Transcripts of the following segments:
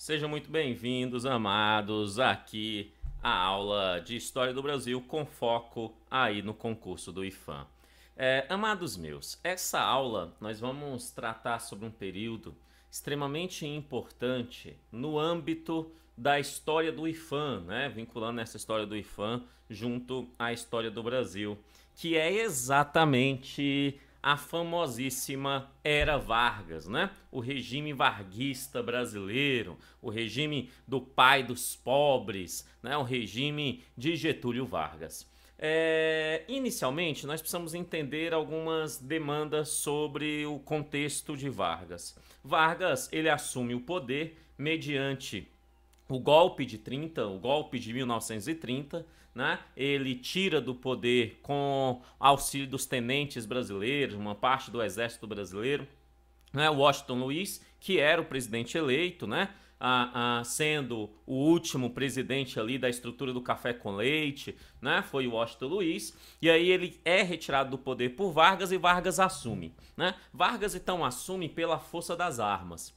Sejam muito bem-vindos, amados, aqui à aula de História do Brasil com foco aí no concurso do IFAM. Amados meus, essa aula nós vamos tratar sobre um período extremamente importante no âmbito da história do IFAM, né? Vinculando essa história do IFAM junto à história do Brasil, que é exatamente a famosíssima Era Vargas, né? O regime varguista brasileiro, o regime do pai dos pobres, né? O regime de Getúlio Vargas. Inicialmente, nós precisamos entender algumas demandas sobre o contexto de Vargas. Vargas, ele assume o poder mediante o golpe de 30, o golpe de 1930, né? Ele tira do poder com auxílio dos tenentes brasileiros, uma parte do exército brasileiro, né? Washington Luiz, que era o presidente eleito, né? Sendo o último presidente ali da estrutura do café com leite, né? Foi o Washington Luiz, e aí ele é retirado do poder por Vargas e Vargas assume, né? Vargas então assume pela força das armas.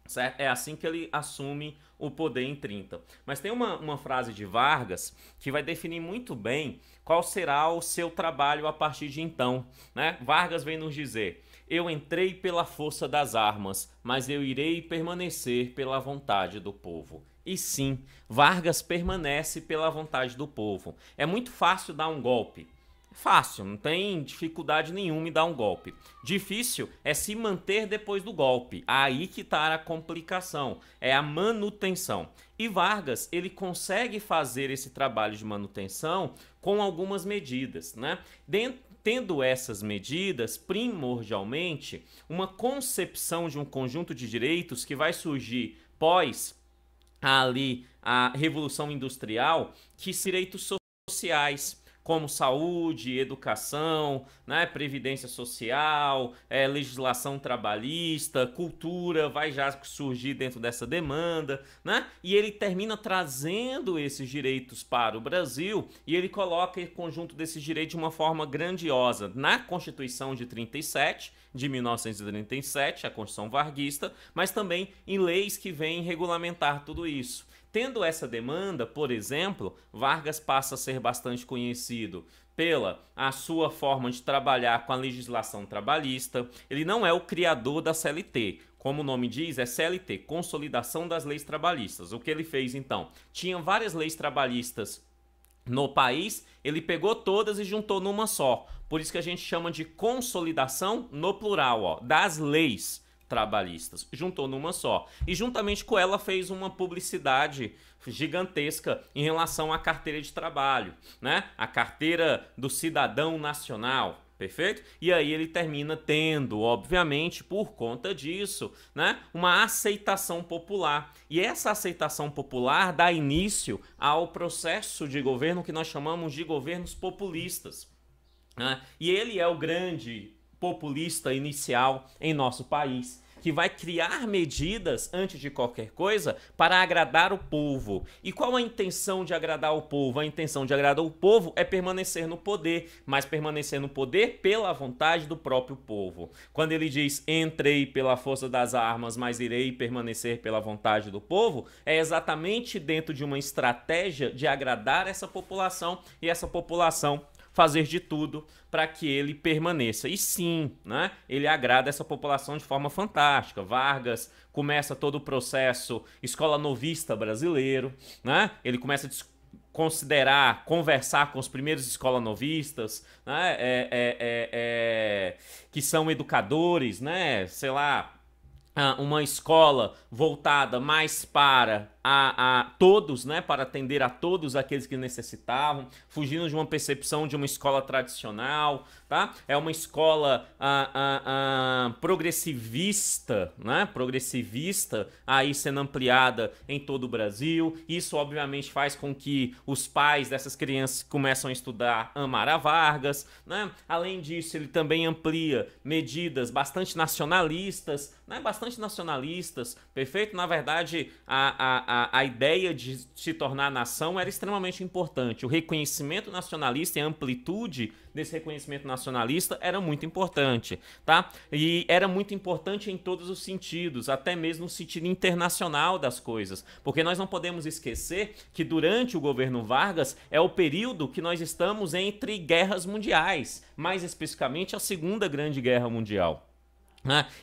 Certo? É assim que ele assume o poder em 30. Mas tem uma frase de Vargas que vai definir muito bem qual será o seu trabalho a partir de então, né? Vargas vem nos dizer: eu entrei pela força das armas, mas eu irei permanecer pela vontade do povo. E sim, Vargas permanece pela vontade do povo. É muito fácil dar um golpe. Fácil, não tem dificuldade nenhuma em dar um golpe. Difícil é se manter depois do golpe. Aí que está a complicação, é a manutenção. E Vargas, ele consegue fazer esse trabalho de manutenção com algumas medidas, né? Tendo essas medidas, primordialmente, uma concepção de um conjunto de direitos que vai surgir pós ali a Revolução Industrial, que são direitos sociais, como saúde, educação, né, previdência social, legislação trabalhista, cultura, vai já surgir dentro dessa demanda, né? E ele termina trazendo esses direitos para o Brasil e ele coloca o conjunto desses direitos de uma forma grandiosa na Constituição de 37, de 1937, a Constituição varguista, mas também em leis que vêm regulamentar tudo isso. Tendo essa demanda, por exemplo, Vargas passa a ser bastante conhecido pela a sua forma de trabalhar com a legislação trabalhista. Ele não é o criador da CLT. Como o nome diz, é CLT, Consolidação das Leis Trabalhistas. O que ele fez, então? Tinha várias leis trabalhistas no país, ele pegou todas e juntou numa só. Por isso que a gente chama de consolidação no plural, ó, das leis trabalhistas, juntou numa só. E juntamente com ela fez uma publicidade gigantesca em relação à carteira de trabalho, né? A carteira do cidadão nacional, perfeito? E aí ele termina tendo, obviamente, por conta disso, né, uma aceitação popular. E essa aceitação popular dá início ao processo de governo que nós chamamos de governos populistas, né? E ele é o grande populista inicial em nosso país, que vai criar medidas, antes de qualquer coisa, para agradar o povo. E qual a intenção de agradar o povo? A intenção de agradar o povo é permanecer no poder, mas permanecer no poder pela vontade do próprio povo. Quando ele diz, entrei pela força das armas, mas irei permanecer pela vontade do povo, é exatamente dentro de uma estratégia de agradar essa população e essa população fazer de tudo para que ele permaneça. E sim, né, ele agrada essa população de forma fantástica. Vargas começa todo o processo escola novista brasileiro, né? Ele começa a considerar, conversar com os primeiros escola-novistas, né, que são educadores, né, sei lá, uma escola voltada mais para a todos, né, para atender a todos aqueles que necessitavam, fugindo de uma percepção de uma escola tradicional, tá? É uma escola progressivista, né? Progressivista, aí sendo ampliada em todo o Brasil. Isso, obviamente, faz com que os pais dessas crianças começam a estudar amar a Vargas, né? Além disso, ele também amplia medidas bastante nacionalistas, né? Bastante nacionalistas, perfeito? Na verdade, a ideia de se tornar nação era extremamente importante. O reconhecimento nacionalista e a amplitude desse reconhecimento nacionalista era muito importante, tá? E era muito importante em todos os sentidos, até mesmo no sentido internacional das coisas, porque nós não podemos esquecer que durante o governo Vargas é o período que nós estamos entre guerras mundiais, mais especificamente a Segunda Grande Guerra Mundial.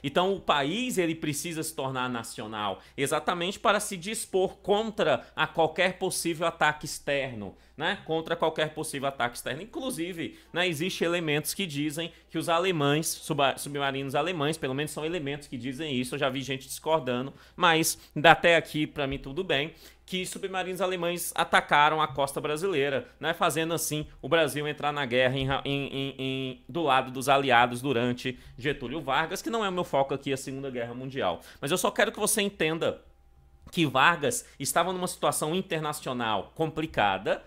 Então o país ele precisa se tornar nacional exatamente para se dispor contra a qualquer possível ataque externo, contra qualquer possível ataque externo. Inclusive, existem elementos que dizem que os alemães, submarinos alemães, pelo menos são elementos que dizem isso, eu já vi gente discordando, mas até aqui para mim tudo bem, que submarinos alemães atacaram a costa brasileira, fazendo assim o Brasil entrar na guerra do lado dos aliados durante Getúlio Vargas, que não é o meu foco aqui, a Segunda Guerra Mundial. Mas eu só quero que você entenda que Vargas estava numa situação internacional complicada,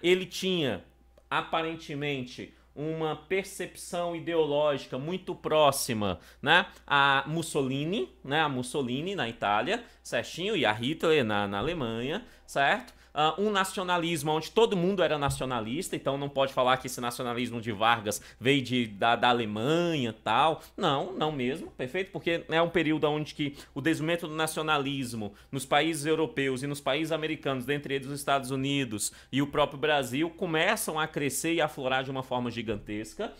Ele tinha, aparentemente, uma percepção ideológica muito próxima, a Mussolini, a Mussolini na Itália, certinho, e a Hitler na Alemanha, certo? Um nacionalismo onde todo mundo era nacionalista, então não pode falar que esse nacionalismo de Vargas veio da Alemanha e tal. Não mesmo, perfeito? Porque é um período onde que o desenvolvimento do nacionalismo nos países europeus e nos países americanos, dentre eles os Estados Unidos e o próprio Brasil, começam a crescer e aflorar de uma forma gigantesca,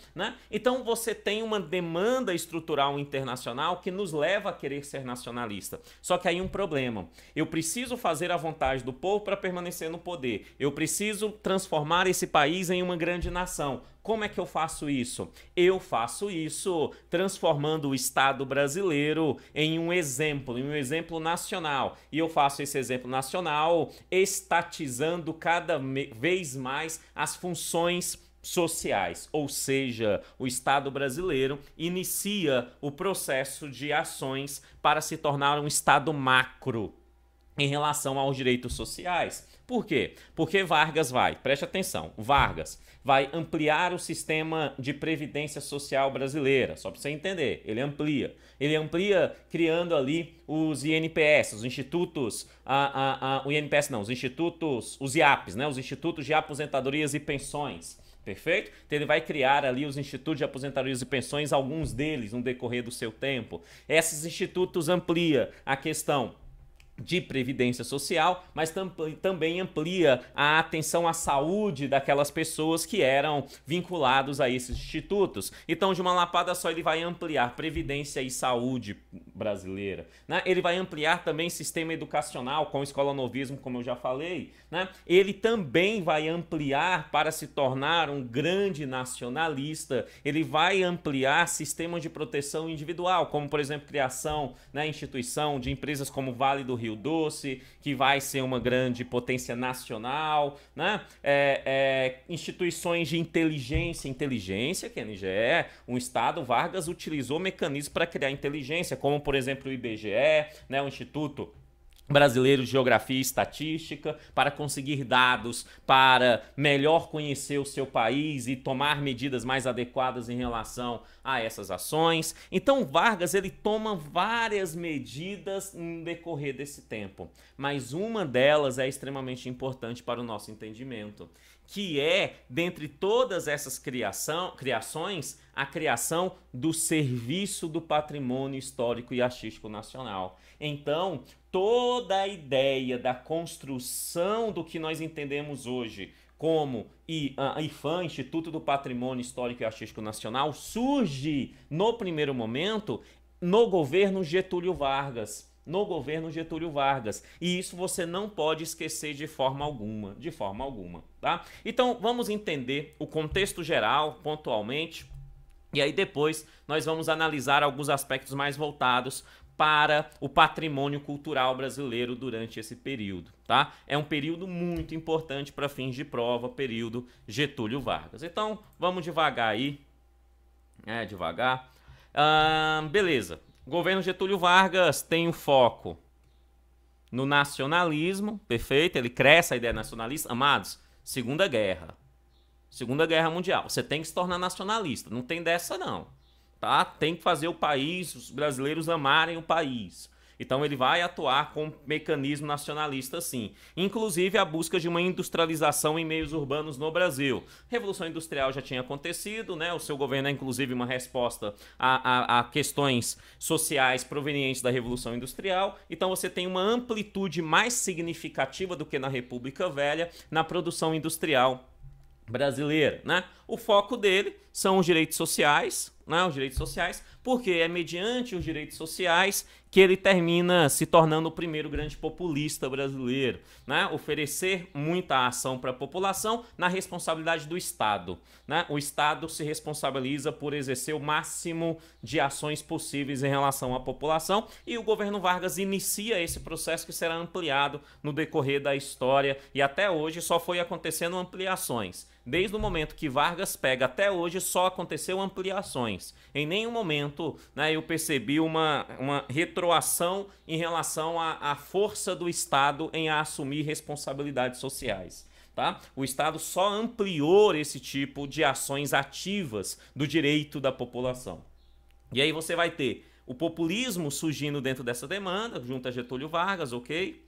Então você tem uma demanda estrutural internacional que nos leva a querer ser nacionalista. Só que aí um problema. Eu preciso fazer a vontade do povo para permanecer no poder. Eu preciso transformar esse país em uma grande nação. Como é que eu faço isso? Eu faço isso transformando o Estado brasileiro em um exemplo nacional. E eu faço esse exemplo nacional estatizando cada vez mais as funções sociais, ou seja, o Estado brasileiro inicia o processo de ações para se tornar um Estado macro em relação aos direitos sociais. Por quê? Porque Vargas preste atenção, Vargas vai ampliar o sistema de previdência social brasileira, só para você entender, ele amplia criando ali os INPS, os institutos, os IAPs, os institutos de aposentadorias e pensões. Perfeito? Então ele vai criar ali os institutos de aposentadorias e pensões, alguns deles no decorrer do seu tempo. Esses institutos amplia a questão de previdência social, mas também amplia a atenção à saúde daquelas pessoas que eram vinculados a esses institutos. Então, de uma lapada só, ele vai ampliar previdência e saúde brasileira, Ele vai ampliar também sistema educacional com escola novismo, como eu já falei, Ele também vai ampliar para se tornar um grande nacionalista, ele vai ampliar sistemas de proteção individual, como, por exemplo, criação, instituição de empresas como Vale do Rio Doce, que vai ser uma grande potência nacional, instituições de inteligência, que a NGE, um Estado, Vargas utilizou mecanismos para criar inteligência, como por exemplo o IBGE, o Instituto Brasileiro de Geografia e Estatística, para conseguir dados, para melhor conhecer o seu país e tomar medidas mais adequadas em relação a essas ações. Então Vargas ele toma várias medidas no decorrer desse tempo, mas uma delas é extremamente importante para o nosso entendimento, que é, dentre todas essas criações, a criação do Serviço do Patrimônio Histórico e Artístico Nacional. Então, toda a ideia da construção do que nós entendemos hoje como IPHAN, Instituto do Patrimônio Histórico e Artístico Nacional, surge, no primeiro momento, no governo Getúlio Vargas. E isso você não pode esquecer de forma alguma, tá? Então, vamos entender o contexto geral, pontualmente, e aí depois nós vamos analisar alguns aspectos mais voltados para o patrimônio cultural brasileiro durante esse período, tá? É um período muito importante para fins de prova, período Getúlio Vargas. Então, vamos devagar aí, devagar. Beleza. O governo Getúlio Vargas tem um foco no nacionalismo, perfeito? Ele cresce a ideia nacionalista. Amados, Segunda Guerra Mundial. Você tem que se tornar nacionalista, não tem dessa não, tá? Tem que fazer o país, os brasileiros amarem o país. Então ele vai atuar com um mecanismo nacionalista sim. Inclusive a busca de uma industrialização em meios urbanos no Brasil. Revolução Industrial já tinha acontecido, né? O seu governo é inclusive uma resposta a questões sociais provenientes da Revolução Industrial. Então você tem uma amplitude mais significativa do que na República Velha na produção industrial brasileira, né? O foco dele são os direitos sociais, né? Os direitos sociais, porque é mediante os direitos sociais que ele termina se tornando o primeiro grande populista brasileiro, né? Oferecer muita ação para a população na responsabilidade do Estado, né? O Estado se responsabiliza por exercer o máximo de ações possíveis em relação à população e o governo Vargas inicia esse processo que será ampliado no decorrer da história e até hoje só foi acontecendo ampliações. Desde o momento que Vargas pega até hoje só aconteceu ampliações. Em nenhum momento, né, eu percebi uma retroação em relação à força do Estado em assumir responsabilidades sociais. Tá? O Estado só ampliou esse tipo de ações ativas do direito da população. E aí você vai ter o populismo surgindo dentro dessa demanda, junto a Getúlio Vargas, ok?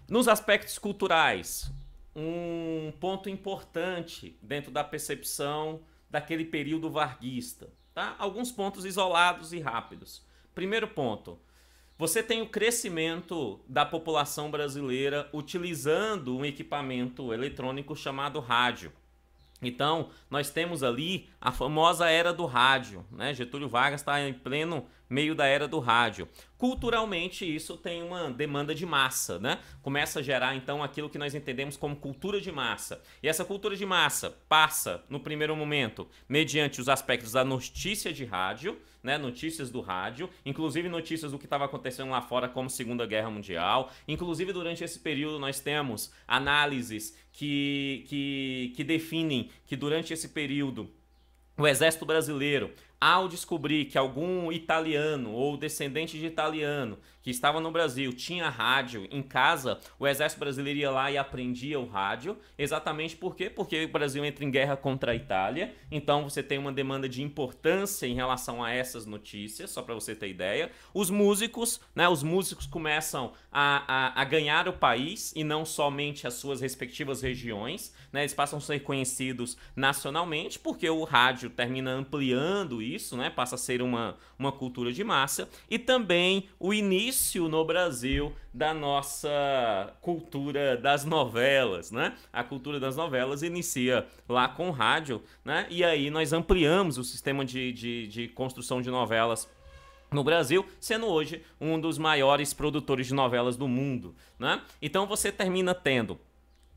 Nos aspectos culturais, um ponto importante dentro da percepção daquele período varguista, tá? Alguns pontos isolados e rápidos. Primeiro ponto, você tem o crescimento da população brasileira utilizando um equipamento eletrônico chamado rádio. Então, nós temos ali a famosa era do rádio, né? Getúlio Vargas está em pleno meio da era do rádio. Culturalmente, isso tem uma demanda de massa, né? Começa a gerar, então, aquilo que nós entendemos como cultura de massa. E essa cultura de massa passa, no primeiro momento, mediante os aspectos da notícia de rádio, né? Notícias do rádio, inclusive notícias do que estava acontecendo lá fora, como Segunda Guerra Mundial. Inclusive, durante esse período, nós temos análises que definem que durante esse período o Exército Brasileiro, ao descobrir que algum italiano ou descendente de italiano que estava no Brasil tinha rádio em casa, o Exército Brasileiro ia lá e aprendia o rádio. Exatamente por quê? Porque o Brasil entra em guerra contra a Itália, então você tem uma demanda de importância em relação a essas notícias, só para você ter ideia. Os músicos, né, os músicos começam a ganhar o país e não somente as suas respectivas regiões, né, eles passam a ser conhecidos nacionalmente, porque o rádio termina ampliando isso, né, passa a ser uma cultura de massa, e também o início no Brasil da nossa cultura das novelas, né? A cultura das novelas inicia lá com o rádio, né? E aí nós ampliamos o sistema de construção de novelas no Brasil, sendo hoje um dos maiores produtores de novelas do mundo, né? Então você termina tendo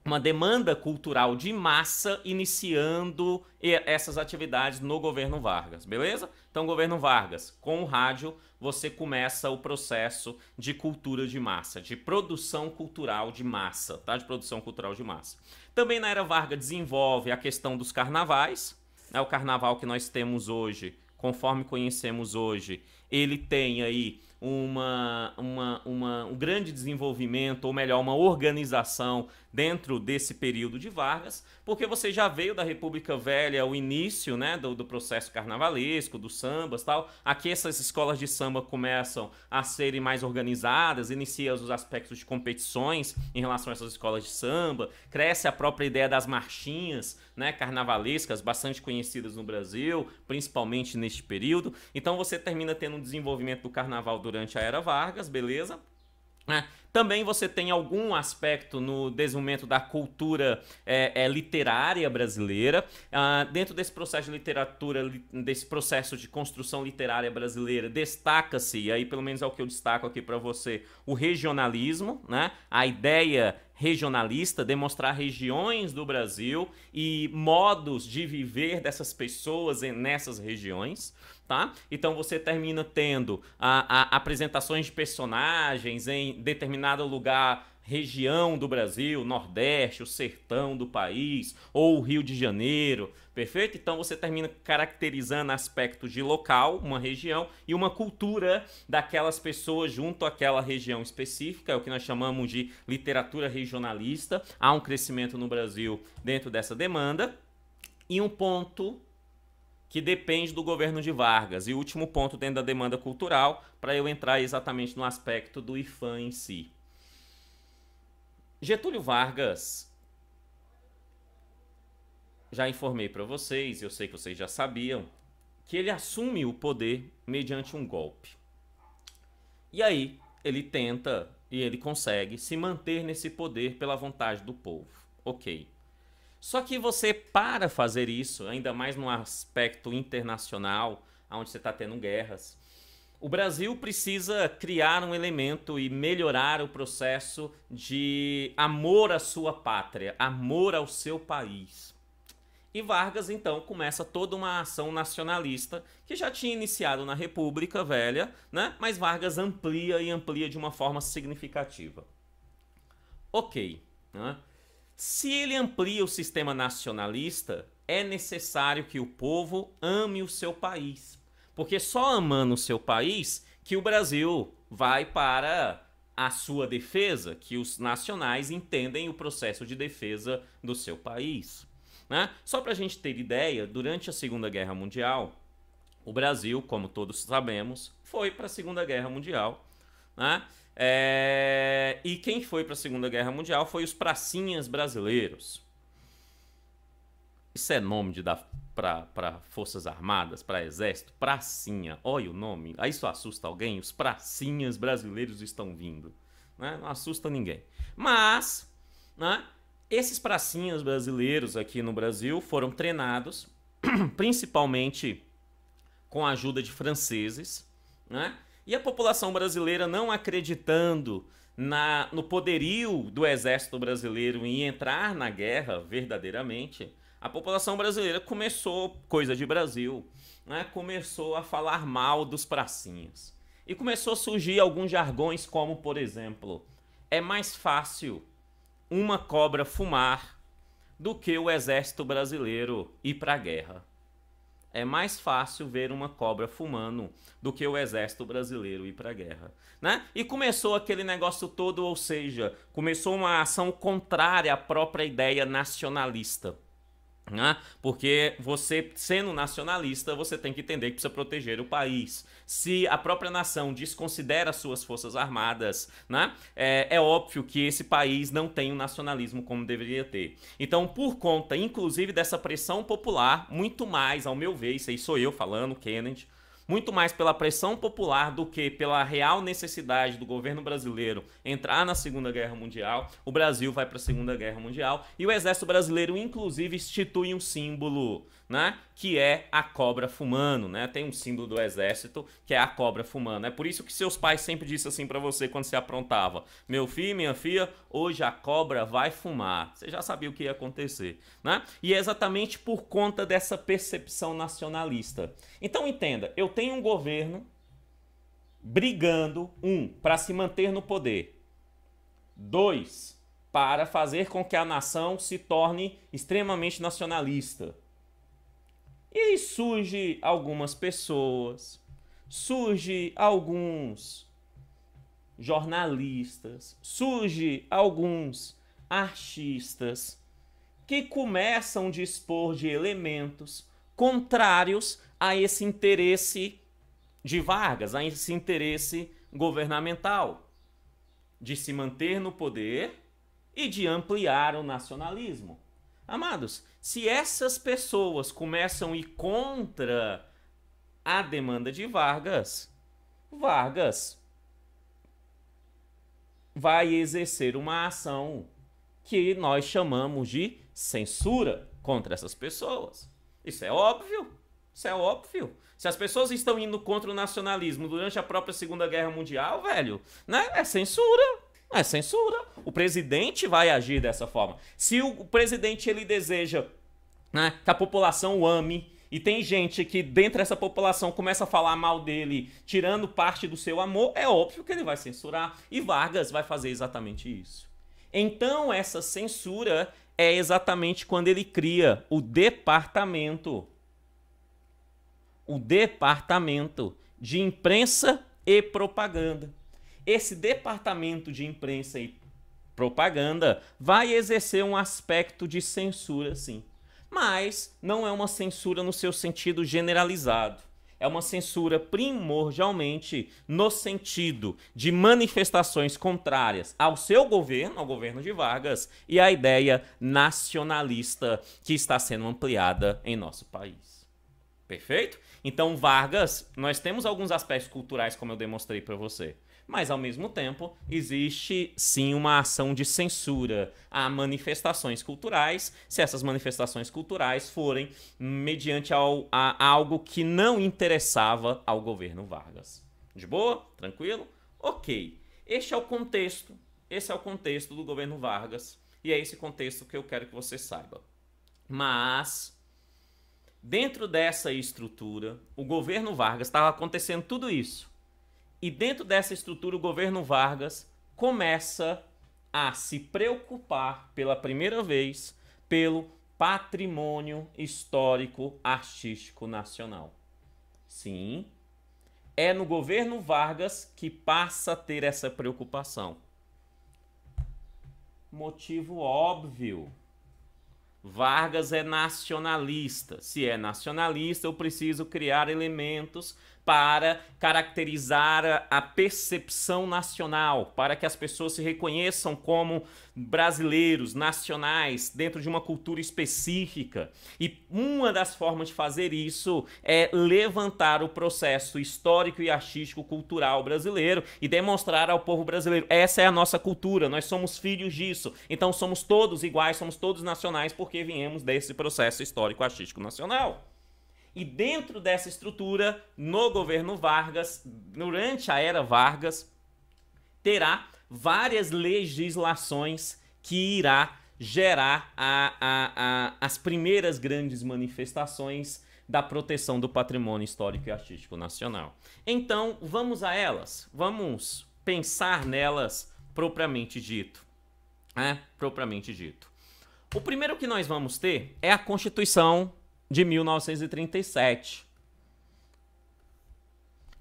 uma demanda cultural de massa iniciando essas atividades no governo Vargas, beleza? Então, governo Vargas, com o rádio, você começa o processo de cultura de massa, de produção cultural de massa, tá? De produção cultural de massa. Também na era Vargas desenvolve a questão dos carnavais, né? O carnaval que nós temos hoje, conforme conhecemos hoje, ele tem aí um grande desenvolvimento, ou melhor, uma organização dentro desse período de Vargas, porque você já veio da República Velha, o início, né, do processo carnavalesco, dos sambas e tal. Aqui essas escolas de samba começam a serem mais organizadas, inicia os aspectos de competições em relação a essas escolas de samba, cresce a própria ideia das marchinhas, né, carnavalescas, bastante conhecidas no Brasil, principalmente neste período. Então você termina tendo um desenvolvimento do carnaval durante a Era Vargas, beleza? Também você tem algum aspecto no desenvolvimento da cultura literária brasileira. Dentro desse processo de literatura, desse processo de construção literária brasileira, destaca-se, e aí pelo menos é o que eu destaco aqui para você, o regionalismo, né? A ideia regionalista, demonstrar regiões do Brasil e modos de viver dessas pessoas nessas regiões. Tá? Então você termina tendo apresentações de personagens em determinado lugar, região do Brasil, Nordeste, o sertão do país, ou o Rio de Janeiro, perfeito? Então você termina caracterizando aspectos de local, uma região, e uma cultura daquelas pessoas junto àquela região específica, é o que nós chamamos de literatura regionalista. Há um crescimento no Brasil dentro dessa demanda. E um ponto que depende do governo de Vargas. E o último ponto dentro da demanda cultural, para eu entrar exatamente no aspecto do IPHAN em si. Getúlio Vargas, já informei para vocês, eu sei que vocês já sabiam, que ele assume o poder mediante um golpe. E aí, ele tenta e ele consegue se manter nesse poder pela vontade do povo. Ok. Só que você, para fazer isso, ainda mais no aspecto internacional, onde você está tendo guerras, o Brasil precisa criar um elemento e melhorar o processo de amor à sua pátria, amor ao seu país. E Vargas, então, começa toda uma ação nacionalista que já tinha iniciado na República Velha, né? Mas Vargas amplia e amplia de uma forma significativa. Ok, né? Se ele amplia o sistema nacionalista, é necessário que o povo ame o seu país. Porque só amando o seu país que o Brasil vai para a sua defesa, que os nacionais entendem o processo de defesa do seu país. Né? Só para a gente ter ideia, durante a Segunda Guerra Mundial, o Brasil, como todos sabemos, foi para a Segunda Guerra Mundial. Né? E quem foi para a Segunda Guerra Mundial foi os pracinhas brasileiros. Isso é nome de dar para Forças Armadas, para Exército? Pracinha, olha o nome. Aí isso assusta alguém? Os pracinhas brasileiros estão vindo. Né? Não assusta ninguém. Mas, né? Esses pracinhas brasileiros aqui no Brasil foram treinados, principalmente com a ajuda de franceses, né? E a população brasileira, não acreditando no poderio do exército brasileiro em entrar na guerra verdadeiramente, a população brasileira começou, coisa de Brasil, né? Começou a falar mal dos pracinhas. E começou a surgir alguns jargões como, por exemplo, é mais fácil uma cobra fumar do que o exército brasileiro ir para a guerra. É mais fácil ver uma cobra fumando do que o exército brasileiro ir para a guerra. Né? E começou aquele negócio todo, ou seja, começou uma ação contrária à própria ideia nacionalista. Né? Porque você, sendo nacionalista, você tem que entender que precisa proteger o país. Se a própria nação desconsidera suas forças armadas, né? É óbvio que esse país não tem o nacionalismo como deveria ter. Então, por conta, inclusive, dessa pressão popular, muito mais, ao meu ver, isso aí sou eu falando, Kennedy, muito mais pela pressão popular do que pela real necessidade do governo brasileiro entrar na Segunda Guerra Mundial, o Brasil vai para a Segunda Guerra Mundial e o exército brasileiro, inclusive, institui um símbolo, né, que é a cobra fumando, né? Tem um símbolo do exército que é a cobra fumando. É por isso que seus pais sempre disseram assim para você quando você aprontava: meu filho, minha filha, hoje a cobra vai fumar. Você já sabia o que ia acontecer, né? E é exatamente por conta dessa percepção nacionalista. Então entenda, eu tenho um governo brigando, para se manter no poder, 2, para fazer com que a nação se torne extremamente nacionalista. E aí surge algumas pessoas, surge alguns jornalistas, surge alguns artistas que começam a dispor de elementos contrários a esse interesse de Vargas, a esse interesse governamental, de se manter no poder e de ampliar o nacionalismo. Amados, se essas pessoas começam a ir contra a demanda de Vargas, Vargas vai exercer uma ação que nós chamamos de censura contra essas pessoas. Isso é óbvio. Isso é óbvio. Se as pessoas estão indo contra o nacionalismo durante a própria Segunda Guerra Mundial, velho, né? É censura. É censura. O presidente vai agir dessa forma. Se o presidente ele deseja, né, que a população o ame, e tem gente que dentro dessa população começa a falar mal dele, tirando parte do seu amor, é óbvio que ele vai censurar. E Vargas vai fazer exatamente isso. Então essa censura é exatamente quando ele cria o departamento de imprensa e propaganda. Esse departamento de imprensa e propaganda vai exercer um aspecto de censura, sim. mas não é uma censura no seu sentido generalizado. É uma censura primordialmente no sentido de manifestações contrárias ao seu governo, ao governo de Vargas, e à ideia nacionalista que está sendo ampliada em nosso país. Perfeito? Então, Vargas, nós temos alguns aspectos culturais, como eu demonstrei para você. Mas, ao mesmo tempo, existe sim uma ação de censura a manifestações culturais, se essas manifestações culturais forem mediante a algo que não interessava ao governo Vargas. De boa? Tranquilo? Ok. Esse é o contexto do governo Vargas, e é esse contexto que eu quero que você saiba. Mas, dentro dessa estrutura, o governo Vargas estava acontecendo tudo isso. E dentro dessa estrutura, o governo Vargas começa a se preocupar pela primeira vez pelo patrimônio histórico artístico nacional. Sim, é no governo Vargas que passa a ter essa preocupação. Motivo óbvio. Vargas é nacionalista. Se é nacionalista, eu preciso criar elementos para caracterizar a percepção nacional, para que as pessoas se reconheçam como brasileiros, nacionais, dentro de uma cultura específica. E uma das formas de fazer isso é levantar o processo histórico e artístico cultural brasileiro e demonstrar ao povo brasileiro, essa é a nossa cultura, nós somos filhos disso, então somos todos iguais, somos todos nacionais porque viemos desse processo histórico artístico nacional. E dentro dessa estrutura, no governo Vargas, durante a era Vargas, terá várias legislações que irá gerar as primeiras grandes manifestações da proteção do patrimônio histórico e artístico nacional. Então, vamos a elas. Vamos pensar nelas propriamente dito. Propriamente dito. O primeiro que nós vamos ter é a Constituição de 1937.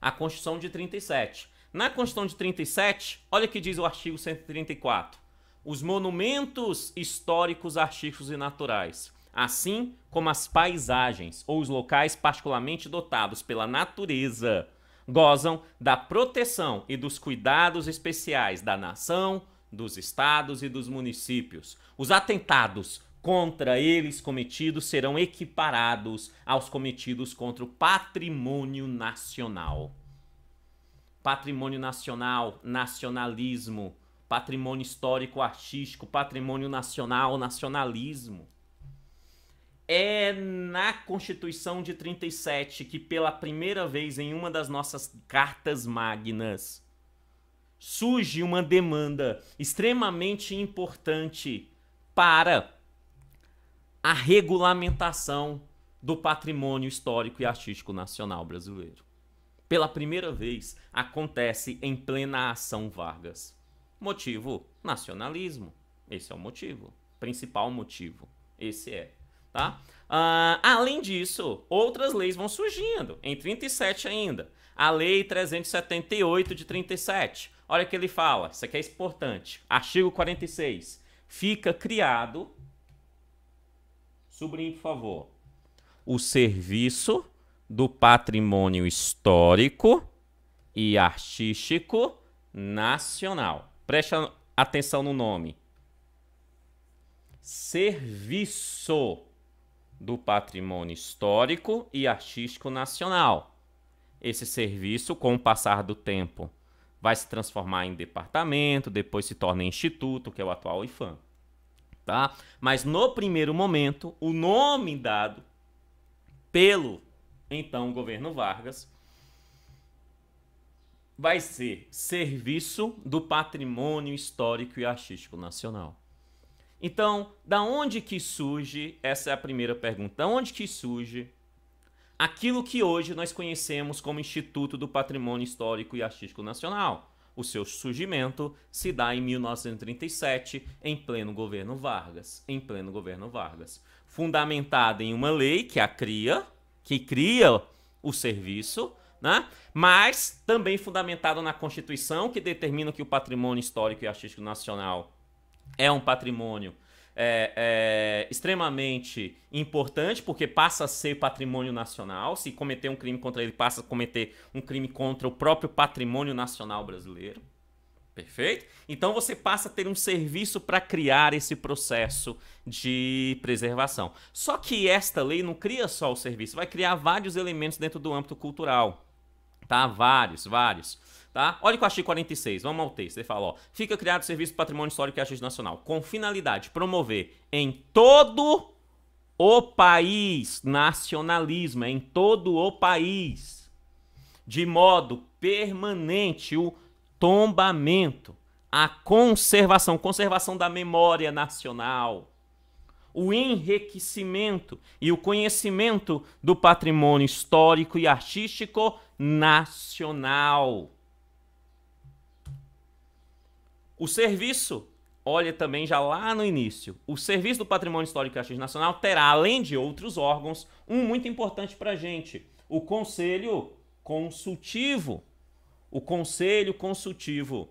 A Constituição de 37. Na Constituição de 37, olha o que diz o artigo 134. Os monumentos históricos, artísticos e naturais, assim como as paisagens ou os locais particularmente dotados pela natureza, gozam da proteção e dos cuidados especiais da nação, dos estados e dos municípios. Os atentados contra eles cometidos serão equiparados aos cometidos contra o patrimônio nacional. Patrimônio nacional, nacionalismo, patrimônio histórico-artístico, patrimônio nacional, nacionalismo. É na Constituição de 37 que pela primeira vez em uma das nossas cartas magnas surge uma demanda extremamente importante para a regulamentação do patrimônio histórico e artístico nacional brasileiro. Pela primeira vez, acontece em plena ação Vargas. Motivo? Nacionalismo. Esse é o motivo. Principal motivo. Esse é. Tá? Além disso, outras leis vão surgindo. Em 37 ainda. A Lei 378 de 37. Olha o que ele fala. Isso aqui é importante. Artigo 46. Fica criado... Sublinhe, por favor. O Serviço do Patrimônio Histórico e Artístico Nacional. Preste atenção no nome. Serviço do Patrimônio Histórico e Artístico Nacional. Esse serviço, com o passar do tempo, vai se transformar em departamento, depois se torna em instituto, que é o atual IPHAN. Tá? Mas no primeiro momento, o nome dado pelo então governo Vargas vai ser Serviço do Patrimônio Histórico e Artístico Nacional. Então, da onde que surge, essa é a primeira pergunta, da onde que surge aquilo que hoje nós conhecemos como Instituto do Patrimônio Histórico e Artístico Nacional? O seu surgimento se dá em 1937, em pleno governo Vargas. Fundamentada em uma lei que cria o serviço, né? Mas também fundamentada na Constituição, que determina que o patrimônio histórico e artístico nacional é um patrimônio extremamente importante, porque passa a ser patrimônio nacional. Se cometer um crime contra ele, passa a cometer um crime contra o próprio patrimônio nacional brasileiro. Perfeito? Então você passa a ter um serviço para criar esse processo de preservação. Só que esta lei não cria só o serviço, vai criar vários elementos dentro do âmbito cultural. Tá? Vários. Tá? Olha com o artigo 46, vamos ao texto. Ele fala, ó, fica criado o Serviço de Patrimônio Histórico e Artístico Nacional, com finalidade de promover em todo o país, nacionalismo, em todo o país, de modo permanente, o tombamento, a conservação da memória nacional, o enriquecimento e o conhecimento do patrimônio histórico e artístico nacional. O serviço, olha também já lá no início, o Serviço do Patrimônio Histórico e Artístico Nacional terá, além de outros órgãos, um muito importante para a gente, o Conselho Consultivo. O Conselho Consultivo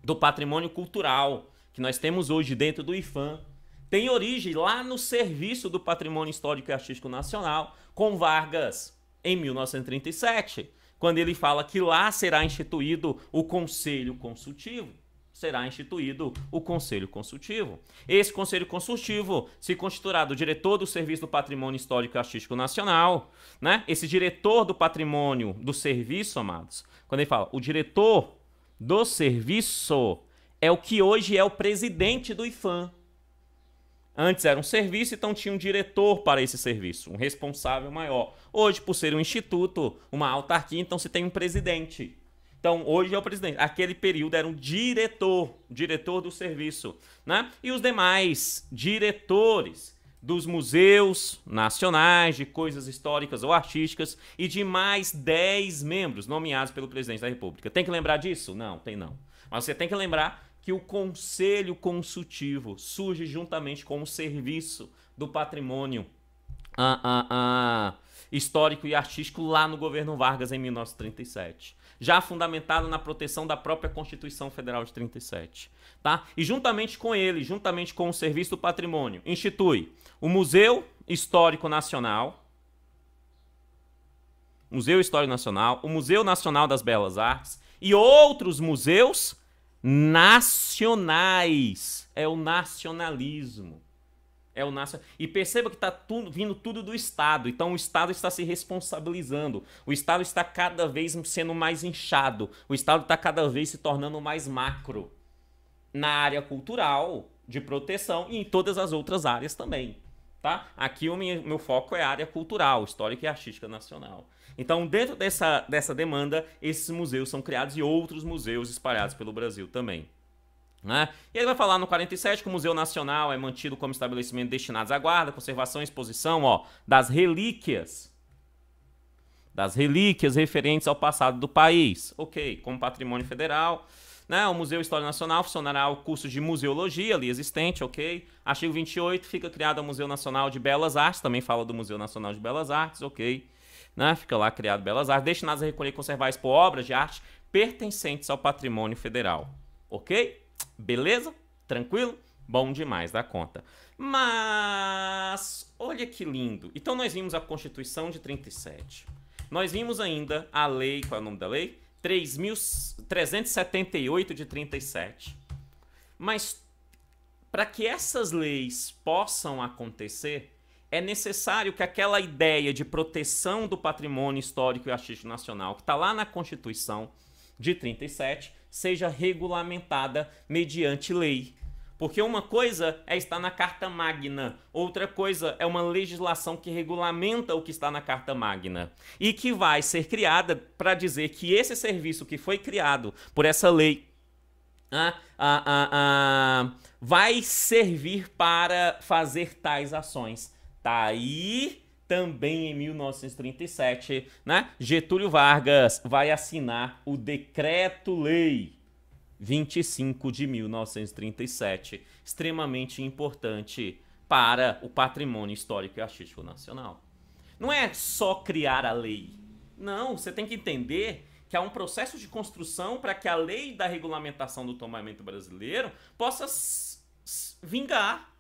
do Patrimônio Cultural, que nós temos hoje dentro do IPHAN, tem origem lá no Serviço do Patrimônio Histórico e Artístico Nacional, com Vargas, em 1937, quando ele fala que lá será instituído o Conselho Consultivo. Será instituído o Conselho Consultivo. Esse Conselho Consultivo se constituirá do diretor do Serviço do Patrimônio Histórico e Artístico Nacional, né? Esse diretor do patrimônio do serviço, amados, quando ele fala o diretor do serviço é o que hoje é o presidente do IPHAN. Antes era um serviço, então tinha um diretor para esse serviço, um responsável maior. Hoje, por ser um instituto, uma autarquia, então se tem um presidente. Então, hoje é o presidente. Aquele período era um diretor do serviço, né? E os demais diretores dos museus nacionais, de coisas históricas ou artísticas e de mais 10 membros nomeados pelo presidente da República. Tem que lembrar disso? Não, tem não. Mas você tem que lembrar que o Conselho Consultivo surge juntamente com o Serviço do Patrimônio Histórico e Artístico lá no governo Vargas em 1937. Já fundamentado na proteção da própria Constituição Federal de 37. Tá? E juntamente com ele, juntamente com o Serviço do Patrimônio, institui o Museu Histórico Nacional, o Museu Nacional das Belas Artes e outros museus nacionais. É o nacionalismo. E perceba que está vindo tudo do Estado. Então o Estado está se responsabilizando. O Estado está cada vez sendo mais inchado. O Estado está cada vez se tornando mais macro. Na área cultural, de proteção e em todas as outras áreas também. Tá? Aqui o meu foco é a área cultural, histórica e artística nacional. Então, dentro dessa demanda, esses museus são criados e outros museus espalhados pelo Brasil também. Né? E ele vai falar no 47 que o Museu Nacional é mantido como estabelecimento destinado à guarda, conservação e exposição das relíquias referentes ao passado do país. Ok, como patrimônio federal. Né? O Museu Histórico Nacional funcionará o curso de museologia ali existente, ok. Artigo 28, fica criado o Museu Nacional de Belas Artes, também fala do Museu Nacional de Belas Artes, ok. Né? Fica lá criado Belas Artes, destinadas a recolher e conservar e expor obras de arte pertencentes ao patrimônio federal, ok? Beleza? Tranquilo? Bom demais da conta. Mas, olha que lindo. Então nós vimos a Constituição de 37. Nós vimos ainda a lei, qual é o nome da lei? 3.378 de 37. Mas, para que essas leis possam acontecer, é necessário que aquela ideia de proteção do patrimônio histórico e artístico nacional, que está lá na Constituição de 37, seja regulamentada mediante lei. Porque uma coisa é estar na Carta Magna, outra coisa é uma legislação que regulamenta o que está na Carta Magna e que vai ser criada para dizer que esse serviço que foi criado por essa lei vai servir para fazer tais ações. Tá aí também em 1937, né? Getúlio Vargas vai assinar o Decreto-Lei 25 de 1937, extremamente importante para o patrimônio histórico e artístico nacional. Não é só criar a lei. Não, você tem que entender que há um processo de construção para que a lei da regulamentação do tombamento brasileiro possa vingar.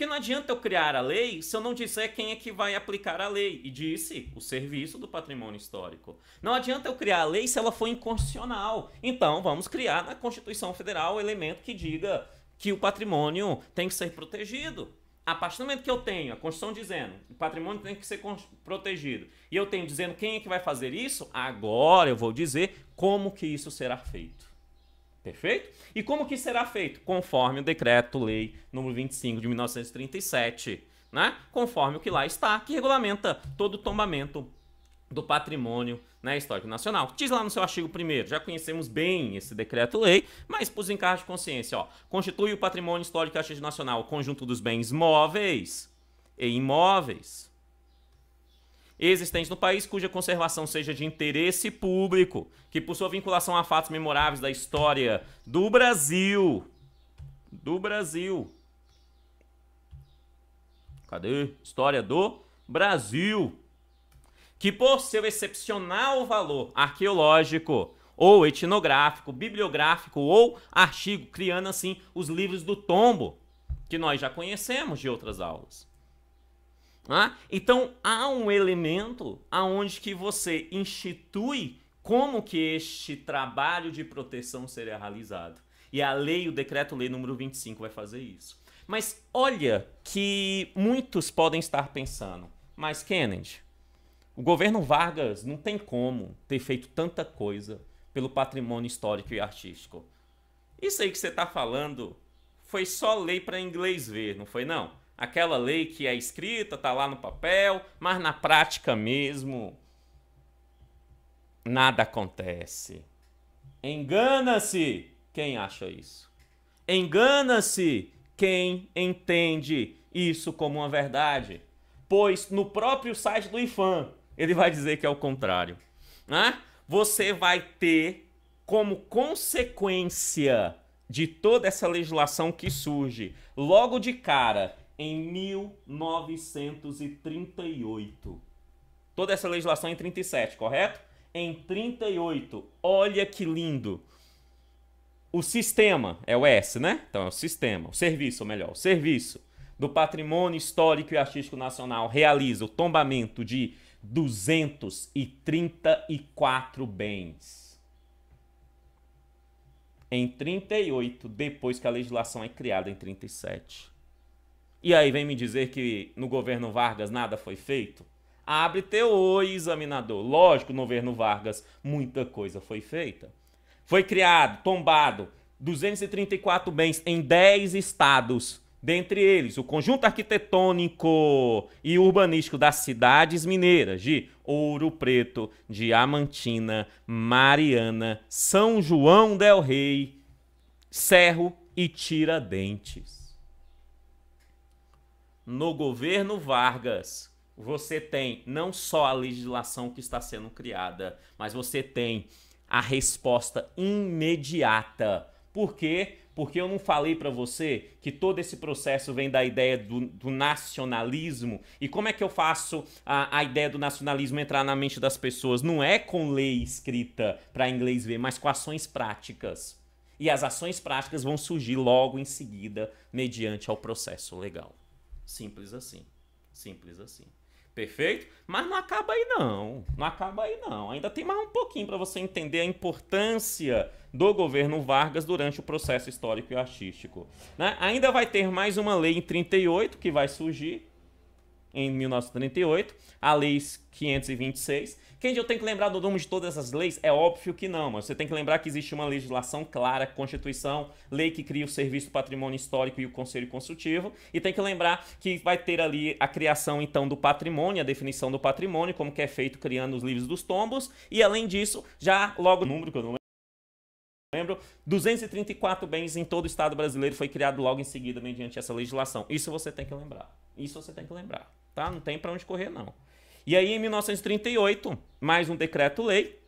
Porque não adianta eu criar a lei se eu não disser quem é que vai aplicar a lei. E disse o Serviço do Patrimônio Histórico. Não adianta eu criar a lei se ela for inconstitucional. Então vamos criar na Constituição Federal o elemento que diga que o patrimônio tem que ser protegido. A partir do momento que eu tenho a Constituição dizendo que o patrimônio tem que ser protegido e eu tenho dizendo quem é que vai fazer isso, agora eu vou dizer como que isso será feito. Perfeito? E como que será feito? Conforme o Decreto-Lei número 25 de 1937, né? Conforme o que lá está, que regulamenta todo o tombamento do patrimônio, né, histórico nacional. Diz lá no seu artigo 1º, já conhecemos bem esse decreto-lei, mas por desencargo de consciência, ó, constitui o patrimônio histórico e artístico nacional o conjunto dos bens móveis e imóveis existentes no país cuja conservação seja de interesse público, que por sua vinculação a fatos memoráveis da história do Brasil, cadê? História do Brasil, que por seu excepcional valor arqueológico ou etnográfico, bibliográfico ou artigo, criando assim os livros do tombo, que nós já conhecemos de outras aulas. Então há um elemento aonde que você institui como que este trabalho de proteção será realizado. E a lei, o decreto-lei número 25 vai fazer isso. Mas olha que muitos podem estar pensando, mas Kennedy, o governo Vargas não tem como ter feito tanta coisa pelo patrimônio histórico e artístico. Isso aí que você está falando foi só lei para inglês ver, não foi não? Aquela lei que é escrita, tá lá no papel, mas na prática mesmo nada acontece. Engana-se quem acha isso. Engana-se quem entende isso como uma verdade. Pois no próprio site do IPHAN ele vai dizer que é o contrário. Você vai ter como consequência de toda essa legislação que surge logo de cara em 1938. Toda essa legislação em 37, correto? Em 38, olha que lindo. O sistema, é o S, né? Então é o sistema, o serviço, ou melhor, o serviço do Patrimônio Histórico e Artístico Nacional realiza o tombamento de 234 bens. Em 38, depois que a legislação é criada em 37. E aí vem me dizer que no governo Vargas nada foi feito? Abre teu examinador. Lógico, no governo Vargas muita coisa foi feita. Foi criado, tombado, 234 bens em 10 estados. Dentre eles, o conjunto arquitetônico e urbanístico das cidades mineiras de Ouro Preto, Diamantina, Mariana, São João del Rei, Cerro e Tiradentes. No governo Vargas, você tem não só a legislação que está sendo criada, mas você tem a resposta imediata. Por quê? Porque eu não falei para você que todo esse processo vem da ideia do nacionalismo. E como é que eu faço a ideia do nacionalismo entrar na mente das pessoas? Não é com lei escrita para inglês ver, mas com ações práticas. E as ações práticas vão surgir logo em seguida, mediante ao processo legal. Simples assim. Simples assim. Perfeito? Mas não acaba aí não. Não acaba aí não. Ainda tem mais um pouquinho para você entender a importância do governo Vargas durante o processo histórico e artístico. Né? Ainda vai ter mais uma lei em 38 que vai surgir em 1938, a Lei 526. Quem eu tenho que lembrar do nome de todas essas leis? É óbvio que não, mas você tem que lembrar que existe uma legislação clara, Constituição, lei que cria o Serviço do Patrimônio Histórico e o Conselho Consultivo, e tem que lembrar que vai ter ali a criação, então, do patrimônio, a definição do patrimônio, como que é feito criando os livros dos tombos, e além disso, já logo o número que eu não lembro, 234 bens em todo o Estado brasileiro foi criado logo em seguida mediante essa legislação. Isso você tem que lembrar. Isso você tem que lembrar, tá? Não tem para onde correr, não. E aí, em 1938, mais um decreto-lei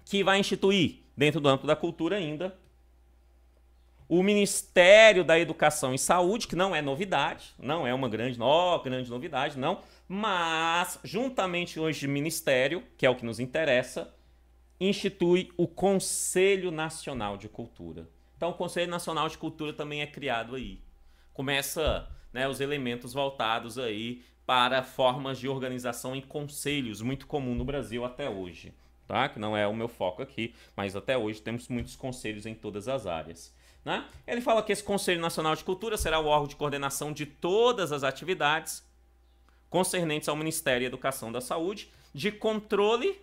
que vai instituir, dentro do âmbito da cultura ainda, o Ministério da Educação e Saúde, que não é novidade, não é uma grande novidade, não, mas, juntamente hoje, o Ministério, que é o que nos interessa, institui o Conselho Nacional de Cultura. Então, o Conselho Nacional de Cultura também é criado aí. Começa né, os elementos voltados aí para formas de organização em conselhos, muito comum no Brasil até hoje, tá? Que não é o meu foco aqui, mas até hoje temos muitos conselhos em todas as áreas, né? Ele fala que esse Conselho Nacional de Cultura será o órgão de coordenação de todas as atividades concernentes ao Ministério da Educação e da Saúde, de controle,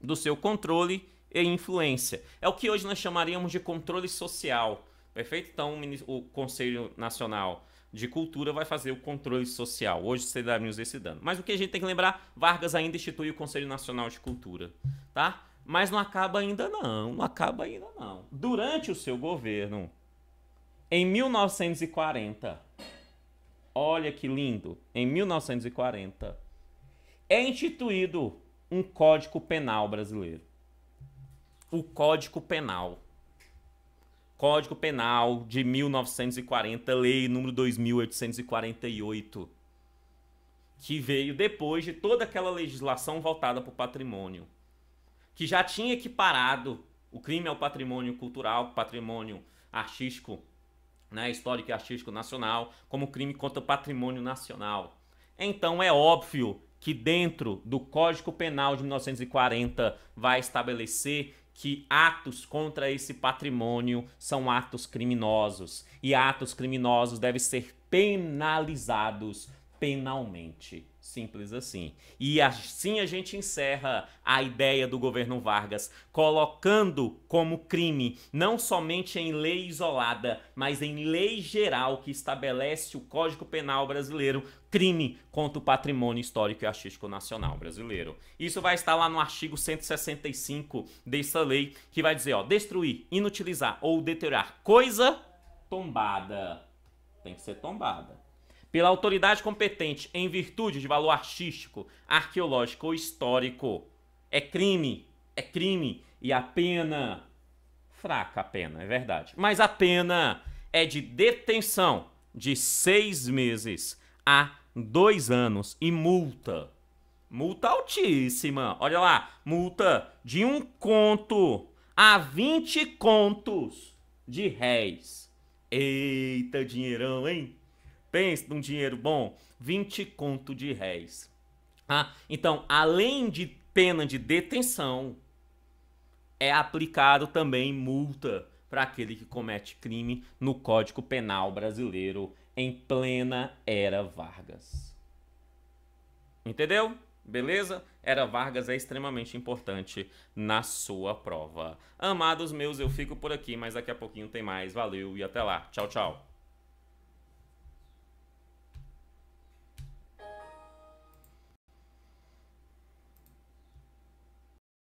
do seu controle e influência. É o que hoje nós chamaríamos de controle social, perfeito? Então, o Conselho Nacional de Cultura vai fazer o controle social. Hoje estaríamos esse dano. Mas o que a gente tem que lembrar, Vargas ainda institui o Conselho Nacional de Cultura, tá? Mas não acaba ainda não, não acaba ainda não. Durante o seu governo, em 1940, olha que lindo, em 1940, é instituído um Código Penal brasileiro. O Código Penal. Código Penal de 1940, lei número 2848, que veio depois de toda aquela legislação voltada para o patrimônio, que já tinha equiparado o crime ao patrimônio cultural, patrimônio artístico, né, histórico e artístico nacional, como crime contra o patrimônio nacional. Então é óbvio que dentro do Código Penal de 1940 vai estabelecer que atos contra esse patrimônio são atos criminosos e atos criminosos devem ser penalizados penalmente. Simples assim. E assim a gente encerra a ideia do governo Vargas, colocando como crime, não somente em lei isolada, mas em lei geral que estabelece o Código Penal brasileiro, crime contra o patrimônio histórico e artístico nacional brasileiro. Isso vai estar lá no artigo 165 dessa lei, que vai dizer, ó, destruir, inutilizar ou deteriorar coisa tombada. Tem que ser tombada pela autoridade competente em virtude de valor artístico, arqueológico ou histórico. É crime, e a pena, fraca a pena, é verdade, mas a pena é de detenção de 6 meses a 2 anos e multa altíssima, olha lá, multa de 1 conto a 20 contos de réis. Eita, dinheirão, hein? Pensa num dinheiro bom, 20 conto de réis. Então, além de pena de detenção, é aplicado também multa para aquele que comete crime no Código Penal brasileiro em plena Era Vargas. Entendeu? Beleza? Era Vargas é extremamente importante na sua prova. Amados meus, eu fico por aqui, mas daqui a pouquinho tem mais. Valeu e até lá. Tchau, tchau.